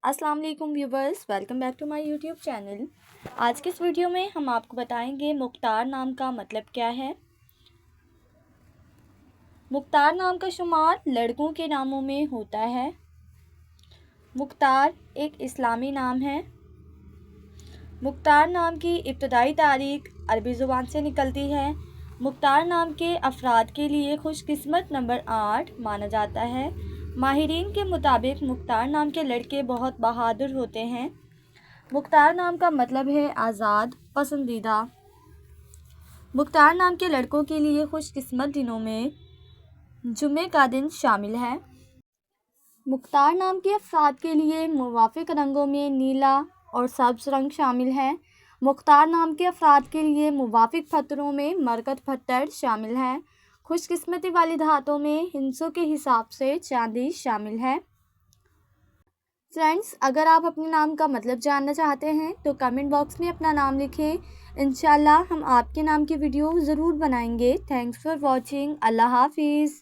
अस्सलाम वालेकुम viewers, welcome back to my YouTube channel. आज के इस वीडियो में हम आपको बताएंगे मुख्तार नाम का मतलब क्या है। मुख्तार नाम का शुमार लड़कों के नामों में होता है। मुख्तार एक इस्लामी नाम है। मुख्तार नाम की इब्तदाई तारीख अरबी ज़ुबान से निकलती है। मुख्तार नाम के अफराद के लिए खुशकिस्मत नंबर 8 माना जाता है। माहिरीन के मुताबिक मुख्तार नाम के लड़के बहुत बहादुर होते हैं। मुख्तार नाम का मतलब है आज़ाद, पसंदीदा। मुख्तार नाम के लड़कों के लिए खुशकिस्मत दिनों में जुमे का दिन शामिल है। मुख्तार नाम के अफराद के लिए मुवाफिक रंगों में नीला और सब्ज़ रंग शामिल है। मुख्तार नाम के अफराद के लिए मुवाफिक पत्थरों में मरकत पत्थर शामिल है। खुशकिस्मती वाली धातों में हिंसों के हिसाब से चांदी शामिल है। फ्रेंड्स, अगर आप अपने नाम का मतलब जानना चाहते हैं तो कमेंट बॉक्स में अपना नाम लिखें। इंशाल्लाह हम आपके नाम की वीडियो ज़रूर बनाएंगे। Thanks for watching. अल्लाह हाफिज़।